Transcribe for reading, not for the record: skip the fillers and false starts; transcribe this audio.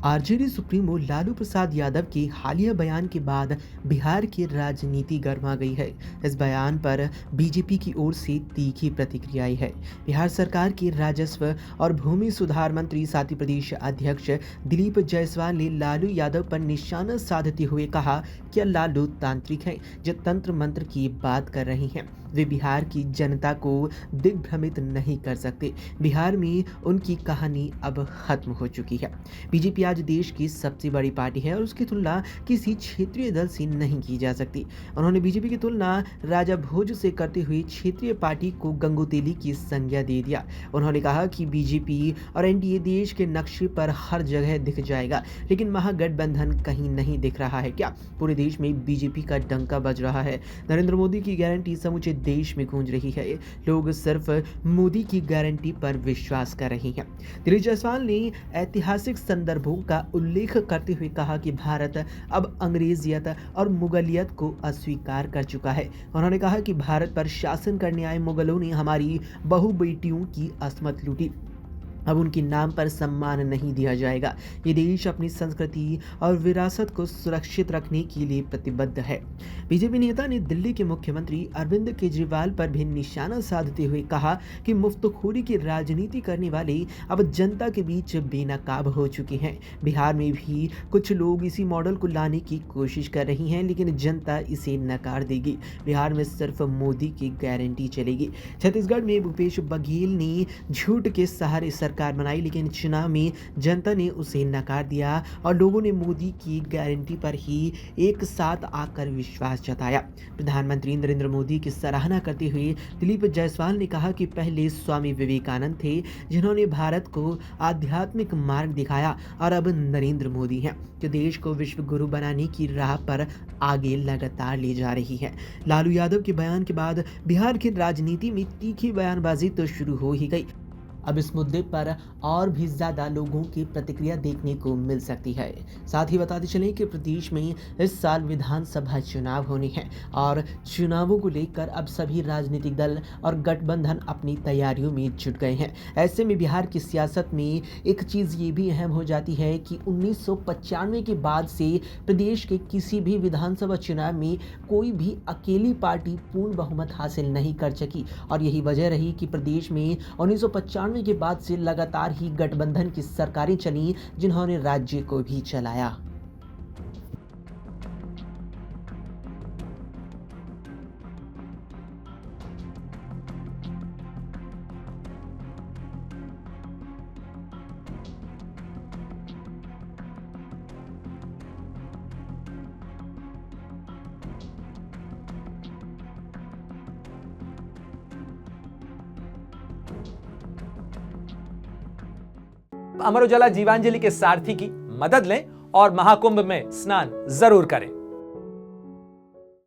RJD supremo Lalu Prasad Yadav के हालिया बयान के बाद बिहार की राजनीति गर्मा गई है। इस बयान पर बीजेपी की ओर से तीखी प्रतिक्रिया आई है। बिहार सरकार के राजस्व और भूमि सुधार मंत्री साथ ही प्रदेश अध्यक्ष दिलीप जायसवाल ने लालू यादव पर निशाना साधते हुए कहा कि लालू तांत्रिक हैं जो तंत्र मंत्र की बात कर रही हैं। वे बिहार की जनता को दिग्भ्रमित नहीं कर सकते। बिहार में उनकी कहानी अब खत्म हो चुकी है। बीजेपी आज देश की सबसे बड़ी पार्टी है और उसकी तुलना किसी क्षेत्रीय दल से नहीं की जा सकती। उन्होंने बीजेपी की तुलना राजा भोज से करते हुए क्षेत्रीय पार्टी को गंगोतेली की संज्ञा दे दिया। उन्होंने कहा कि बीजेपी और एनडीए देश के नक्शे पर हर जगह दिख जाएगा, लेकिन महागठबंधन कहीं नहीं दिख रहा है क्या? पूरे देश में बीजेपी का डंका बज रहा है। नरेंद्र मोदी की गारंटी समूचे देश में गूंज रही है। लोग सिर्फ मोदी की गारंटी पर विश्वास कर रहे हैं। दिलीप जायसवाल ने ऐतिहासिक संदर्भों का उल्लेख करते हुए कहा कि भारत अब अंग्रेजियत और मुगलियत को अस्वीकार कर चुका है। उन्होंने कहा कि भारत पर शासन करने आए मुगलों ने हमारी बहु बेटियों की अस्मत लूटी, अब उनके नाम पर सम्मान नहीं दिया जाएगा। ये देश अपनी संस्कृति और विरासत को सुरक्षित रखने के लिए प्रतिबद्ध है। बीजेपी नेता ने दिल्ली के मुख्यमंत्री अरविंद केजरीवाल पर भी निशाना साधते हुए कहा कि मुफ्तखोरी की राजनीति करने वाले अब जनता के बीच बेनकाब हो चुके हैं। बिहार में भी कुछ लोग इसी मॉडल को लाने की कोशिश कर रही हैं, लेकिन जनता इसे नकार देगी। बिहार में सिर्फ मोदी की गारंटी चलेगी। छत्तीसगढ़ में भूपेश बघेल ने झूठ के सहारे सरकार बनाई, लेकिन चुनाव में जनता ने उसे नकार दिया और लोगों ने मोदी की गारंटी पर ही एक साथ आकर विश्वास जताया। प्रधानमंत्री नरेंद्र मोदी की सराहना करते हुए दिलीप जायसवाल ने कहा कि पहले स्वामी विवेकानंद थे जिन्होंने भारत को आध्यात्मिक मार्ग दिखाया, और अब नरेंद्र मोदी हैं जो देश को विश्व गुरु बनाने की राह पर आगे लगातार ले जा रही है। लालू यादव के बयान के बाद बिहार की राजनीति में तीखी बयानबाजी तो शुरू हो ही गई। अब इस मुद्दे पर और भी ज़्यादा लोगों की प्रतिक्रिया देखने को मिल सकती है। साथ ही बताते चलें कि प्रदेश में इस साल विधानसभा चुनाव होने हैं और चुनावों को लेकर अब सभी राजनीतिक दल और गठबंधन अपनी तैयारियों में जुट गए हैं। ऐसे में बिहार की सियासत में एक चीज़ ये भी अहम हो जाती है कि 1995 के बाद से प्रदेश के किसी भी विधानसभा चुनाव में कोई भी अकेली पार्टी पूर्ण बहुमत हासिल नहीं कर सकी, और यही वजह रही कि प्रदेश में 1995 के बाद से लगातार ही गठबंधन की सरकारें चली जिन्होंने राज्य को भी चलाया। अमर उजाला जीवांजलि के सारथी की मदद लें और महाकुंभ में स्नान जरूर करें।